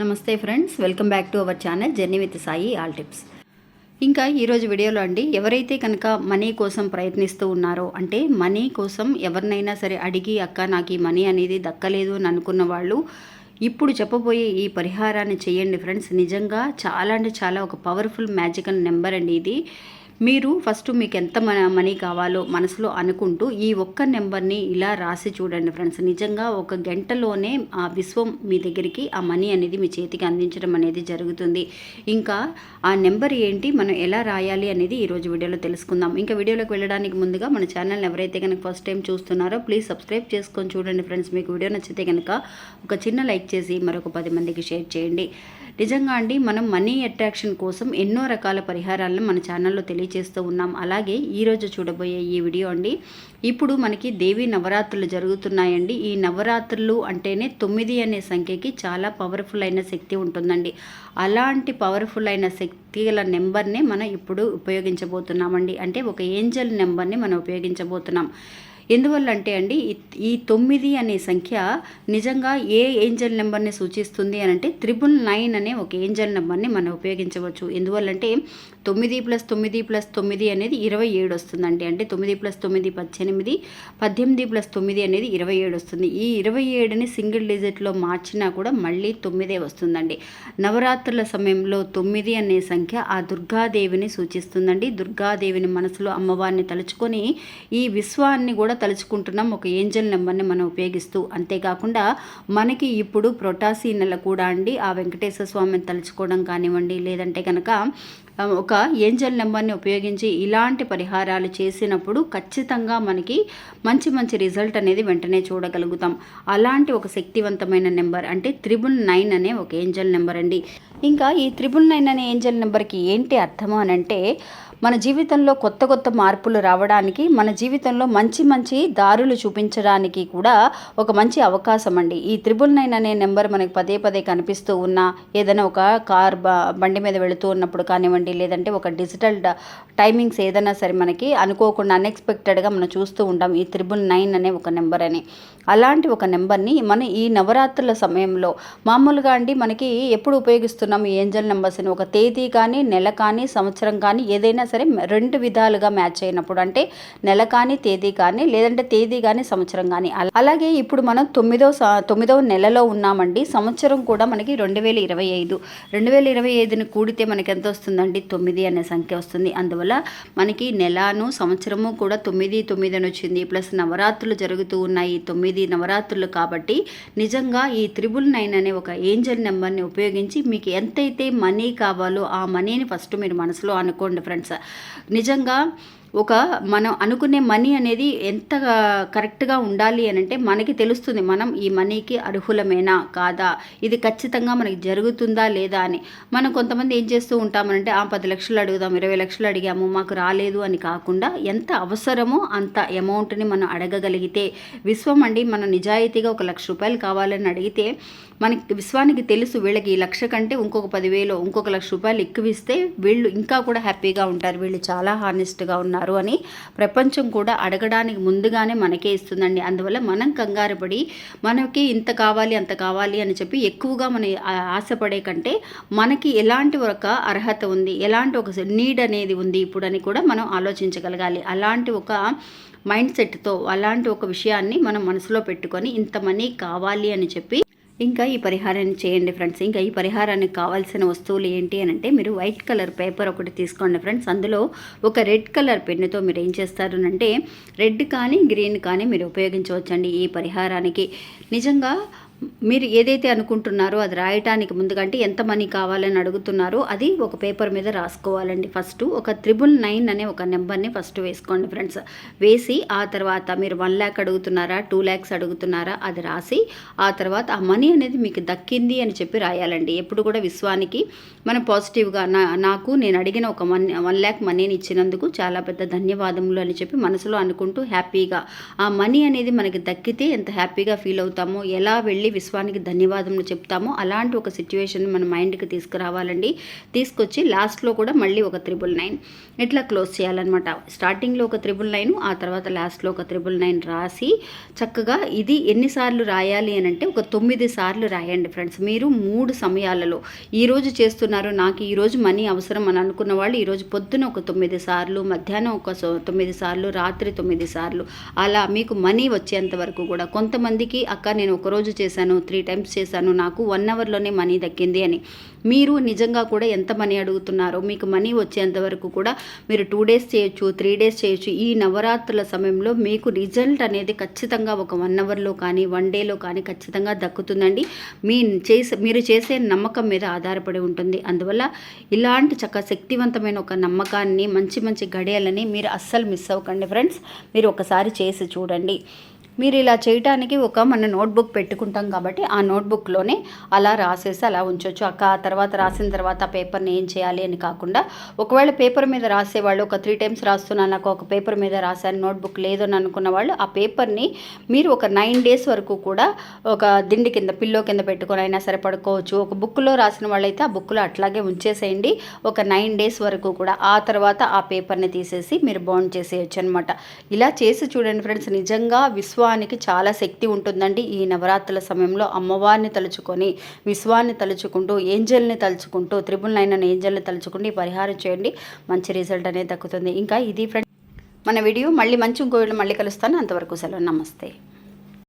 నమస్తే friends, welcome back to our channel journey with Sai all tips. ఇంకా ఈరోజు వీడియోలో అండి, ఎవరైతే కనుక మనీ కోసం ప్రయత్నిస్తూ ఉన్నారో, అంటే మనీ కోసం ఎవరినైనా సరే అడిగి అక్క నాకు ఈ మనీ అనేది దక్కలేదు అని అనుకున్న వాళ్ళు ఇప్పుడు చెప్పబోయే ఈ పరిహారాన్ని చేయండి ఫ్రెండ్స్. నిజంగా చాలా అంటే చాలా ఒక పవర్ఫుల్ మ్యాజికల్ నెంబర్ అండి ఇది. మీరు ఫస్ట్ మీకు ఎంత మనీ కావాలో మనసులో అనుకుంటూ ఈ ఒక్క నెంబర్ని ఇలా రాసి చూడండి ఫ్రెండ్స్. నిజంగా ఒక గంటలోనే ఆ విశ్వం మీ దగ్గరికి ఆ మనీ అనేది మీ చేతికి అందించడం అనేది జరుగుతుంది. ఇంకా ఆ నెంబర్ ఏంటి, మనం ఎలా రాయాలి అనేది ఈరోజు వీడియోలో తెలుసుకుందాం. ఇంకా వీడియోలోకి వెళ్ళడానికి ముందుగా మన ఛానల్ని ఎవరైతే కనుక ఫస్ట్ టైం చూస్తున్నారో ప్లీజ్ సబ్స్క్రైబ్ చేసుకొని చూడండి ఫ్రెండ్స్. మీకు వీడియో నచ్చితే కనుక ఒక చిన్న లైక్ చేసి మరొక 10 మందికి షేర్ చేయండి. నిజంగా అండి, మనం మనీ అట్రాక్షన్ కోసం ఎన్నో రకాల పరిహారాలను మన ఛానల్లో తెలియజేస్తూ ఉన్నాం. అలాగే ఈరోజు చూడబోయే ఈ వీడియో అండి, ఇప్పుడు మనకి దేవీ నవరాత్రులు జరుగుతున్నాయండి. ఈ నవరాత్రులు అంటేనే 9 అనే సంఖ్యకి చాలా పవర్ఫుల్ అయిన శక్తి ఉంటుందండి. అలాంటి పవర్ఫుల్ అయిన శక్తి గల నెంబర్ని మనం ఇప్పుడు ఉపయోగించబోతున్నామండి. అంటే ఒక ఏంజల్ నెంబర్ని మనం ఉపయోగించబోతున్నాం. ఎందువల్ల అంటే అండి, ఈ 9 అనే సంఖ్య నిజంగా ఏ ఏంజల్ నెంబర్ని సూచిస్తుంది అని అంటే 999 అనే ఒక ఏంజల్ నెంబర్ని మనం ఉపయోగించవచ్చు. ఎందువల్లంటే 9 + 9 + 9 అనేది 27 వస్తుందండి. అంటే 9 + 9 18, 18 + 9 అనేది 27 వస్తుంది. ఈ 27ని సింగిల్ డిజిట్లో మార్చినా కూడా మళ్ళీ 9 వస్తుందండి. నవరాత్రుల సమయంలో 9 అనే సంఖ్య ఆ దుర్గాదేవిని సూచిస్తుందండి. దుర్గాదేవిని మనసులో అమ్మవారిని తలుచుకొని ఈ విశ్వాన్ని కూడా తలుచుకుంటున్నాం ఒక ఏంజల్ నెంబర్ని మనం ఉపయోగిస్తూ. అంతేకాకుండా మనకి ఇప్పుడు ప్రొటాసి నెల కూడా అండి, ఆ వెంకటేశ్వర స్వామిని తలుచుకోవడం కానివ్వండి, లేదంటే కనుక ఒక ఏంజల్ నెంబర్ని ఉపయోగించి ఇలాంటి పరిహారాలు చేసినప్పుడు ఖచ్చితంగా మనకి మంచి మంచి రిజల్ట్ అనేది వెంటనే చూడగలుగుతాం. అలాంటి ఒక శక్తివంతమైన నెంబర్ అంటే 999 అనే ఒక ఏంజల్ నెంబర్ అండి. ఇంకా ఈ 999 అనే ఏంజల్ నెంబర్కి ఏంటి అర్థము అని అంటే, మన జీవితంలో కొత్త కొత్త మార్పులు రావడానికి, మన జీవితంలో మంచి మంచి దారులు చూపించడానికి కూడా ఒక మంచి అవకాశం అండి. ఈ 999 అనే నెంబర్ మనకి పదే పదే కనిపిస్తూ ఉన్నా, ఏదైనా ఒక కార్ బండి మీద వెళుతూ ఉన్నప్పుడు కానివ్వండి, లేదంటే ఒక డిజిటల్ టైమింగ్స్ ఏదైనా సరే మనకి అనుకోకుండా అన్ఎక్స్పెక్టెడ్గా మనం చూస్తూ ఉంటాం ఈ 999 అనే ఒక నెంబర్ అని. అలాంటి ఒక నెంబర్ని మనం ఈ నవరాత్రుల సమయంలో మామూలుగా అండి మనకి ఎప్పుడు ఉపయోగిస్తున్నాం ఈ ఏంజల్ నెంబర్స్ని, ఒక తేదీ కానీ, నెల కానీ, సంవత్సరం కానీ ఏదైనా సరే 2 విధాలుగా మ్యాచ్ అయినప్పుడు, అంటే నెల కానీ, తేదీ కానీ, లేదంటే తేదీ కానీ, సంవత్సరం కానీ. అలాగే ఇప్పుడు మనం 9వ నెలలో ఉన్నామండి. సంవత్సరం కూడా మనకి 2025. 2025ని కూడితే మనకి ఎంత వస్తుందండి? 9 అనే సంఖ్య వస్తుంది. అందువల్ల మనకి నెలను సంవత్సరము కూడా 9 అని వచ్చింది. ప్లస్ నవరాత్రులు జరుగుతూ ఉన్నాయి, 9 నవరాత్రులు. కాబట్టి నిజంగా ఈ 999 అనే ఒక ఏంజల్ నెంబర్ని ఉపయోగించి మీకు ఎంతైతే మనీ కావాలో ఆ మనీని ఫస్ట్ మీరు మనసులో అనుకోండి ఫ్రెండ్స్. నిజంగా ఒక మనం అనుకునే మనీ అనేది ఎంత కరెక్ట్గా ఉండాలి అని అంటే మనకి తెలుస్తుంది, మనం ఈ మనీకి అర్హులమేనా కాదా, ఇది ఖచ్చితంగా మనకి జరుగుతుందా లేదా అని. మనం కొంతమంది ఏం చేస్తూ ఉంటామనంటే 10 లక్షలు అడుగుదాం, 20 లక్షలు అడిగాము మాకు రాలేదు అని కాకుండా, ఎంత అవసరమో అంత అమౌంట్ని మనం అడగగలిగితే విశ్వం అండి, మనం నిజాయితీగా 1 లక్ష రూపాయలు కావాలని అడిగితే మనకి విశ్వానికి తెలుసు వీళ్ళకి ఈ లక్ష కంటే ఇంకొక 10,000 ఇంకొక 1 లక్ష రూపాయలు ఎక్కువ ఇస్తే వీళ్ళు ఇంకా కూడా హ్యాపీగా ఉంటారు, వీళ్ళు చాలా హానెస్ట్గా ఉన్నారు అని ప్రపంచం కూడా అడగడానికి ముందుగానే మనకే ఇస్తుందండి. అందువల్ల మనం కంగారు పడి మనకి ఇంత కావాలి అంత కావాలి అని చెప్పి ఎక్కువగా మన ఆశపడే కంటే మనకి ఎలాంటి ఒక అర్హత ఉంది, ఎలాంటి ఒక నీడ్ అనేది ఉంది ఇప్పుడు అని కూడా మనం ఆలోచించగలగాలి. అలాంటి ఒక మైండ్ సెట్తో అలాంటి ఒక విషయాన్ని మనం మనసులో పెట్టుకొని ఇంత మనీ కావాలి అని చెప్పి ఇంకా ఈ పరిహారాన్ని చేయండి ఫ్రెండ్స్. ఇంకా ఈ పరిహారానికి కావాల్సిన వస్తువులు ఏంటి అని అంటే, మీరు వైట్ కలర్ పేపర్ ఒకటి తీసుకోండి ఫ్రెండ్స్. అందులో ఒక రెడ్ కలర్ పెన్నుతో మీరు ఏం చేస్తారు అంటే, రెడ్ కానీ గ్రీన్ కానీ మీరు ఉపయోగించవచ్చండి ఈ పరిహారానికి. నిజంగా మీరు ఏదైతే అనుకుంటున్నారో అది రాయటానికి ముందుకంటే ఎంత మనీ కావాలని అడుగుతున్నారో అది ఒక పేపర్ మీద రాసుకోవాలండి. ఫస్ట్ ఒక 999 అనే ఒక నెంబర్ని ఫస్ట్ వేసుకోండి ఫ్రెండ్స్. వేసి ఆ తర్వాత మీరు 1 lakh అడుగుతున్నారా, 2 lakhs అడుగుతున్నారా అది రాసి, ఆ తర్వాత ఆ మనీ అనేది మీకు దక్కింది అని చెప్పి రాయాలండి. ఎప్పుడు కూడా విశ్వానికి మనం పాజిటివ్గా నాకు నేను అడిగిన ఒక 1 lakh మనీని ఇచ్చినందుకు చాలా పెద్ద ధన్యవాదములు అని చెప్పి మనసులో అనుకుంటూ హ్యాపీగా ఆ మనీ అనేది మనకి దక్కితే ఎంత హ్యాపీగా ఫీల్ అవుతామో, ఎలా వెళ్ళి విశ్వానికి ధన్యవాదములు చెప్తామో అలాంటి ఒక సిచ్యువేషన్ మన మైండ్కి తీసుకురావాలండి. తీసుకొచ్చి లాస్ట్లో కూడా మళ్ళీ ఒక 999 ఇట్లా క్లోజ్ చేయాలన్నమాట. స్టార్టింగ్లో ఒక 999, ఆ తర్వాత లాస్ట్లో ఒక 999 రాసి చక్కగా ఇది ఎన్నిసార్లు రాయాలి అని అంటే ఒక 9 సార్లు రాయండి ఫ్రెండ్స్. మీరు 3 సమయాలలో ఈరోజు చేస్తున్నారు, నాకు ఈరోజు మనీ అవసరం అని అనుకున్న వాళ్ళు ఈరోజు పొద్దున ఒక 9 సార్లు, మధ్యాహ్నం ఒక 9 సార్లు, రాత్రి 9 సార్లు, అలా మీకు మనీ వచ్చేంత వరకు కూడా. కొంతమందికి అక్క నేను ఒకరోజు చేశాను, 3 టైమ్స్ చేశాను, నాకు 1 అవర్లోనే మనీ దక్కింది అని. మీరు నిజంగా కూడా ఎంత మనీ అడుగుతున్నారో మీకు మనీ వచ్చేంత వరకు కూడా మీరు 2 డేస్ చేయొచ్చు, 3 డేస్ చేయొచ్చు. ఈ నవరాత్రుల సమయంలో మీకు రిజల్ట్ అనేది ఖచ్చితంగా ఒక 1 అవర్లో కానీ 1 డేలో కానీ ఖచ్చితంగా దక్కుతుందండి. మీరు చేసే నమ్మకం మీద ఆధారపడి ఉంటుంది. అందువల్ల ఇలాంటి శక్తివంతమైన ఒక నమ్మకాన్ని, మంచి మంచి గడియలని మీరు అస్సలు మిస్ అవ్వకండి ఫ్రెండ్స్. మీరు ఒకసారి చేసి చూడండి. మీరు ఇలా చేయడానికి మన నోట్బుక్ పెట్టుకుంటాం కాబట్టి ఆ నోట్బుక్లోనే అలా రాసేసి అలా ఉంచవచ్చు. ఆ తర్వాత రాసిన తర్వాత పేపర్ని ఏం చేయాలి అని కాకుండా, ఒకవేళ పేపర్ మీద రాసేవాళ్ళు ఒక 3 టైమ్స్ రాస్తున్నాను, నాకు ఒక పేపర్ మీద రాశాను, నోట్బుక్ లేదు అని అనుకున్న వాళ్ళు ఆ పేపర్ని మీరు ఒక 9 డేస్ వరకు కూడా ఒక దిండి కింద, పిల్లో కింద పెట్టుకొని అయినా సరే పడుకోవచ్చు. ఒక బుక్లో రాసిన వాళ్ళైతే ఆ బుక్లో అట్లాగే ఉంచేసేయండి ఒక 9 డేస్ వరకు కూడా. ఆ తర్వాత ఆ పేపర్ని తీసేసి మీరు బౌండ్ చేసేయచ్చు అనమాట. ఇలా చేసి చూడండి ఫ్రెండ్స్. నిజంగా విశ్వానికి చాలా శక్తి ఉంటుందండి. ఈ నవరాత్రుల సమయంలో అమ్మవారిని తలుచుకొని, విశ్వాన్ని తలుచుకుంటూ, ఏంజల్ని తలుచుకుంటూ, 999 అనే ఏంజల్ని తలుచుకుంటూ ఈ పరిహారం చేయండి. మంచి రిజల్ట్ అనేది దక్కుతుంది. ఇంకా ఇది ఫ్రెండ్స్ మన వీడియో. మళ్ళీ మంచి ఇంకో వీడియో మళ్ళీ కలుస్తాను. అంతవరకు సెలవు. నమస్తే.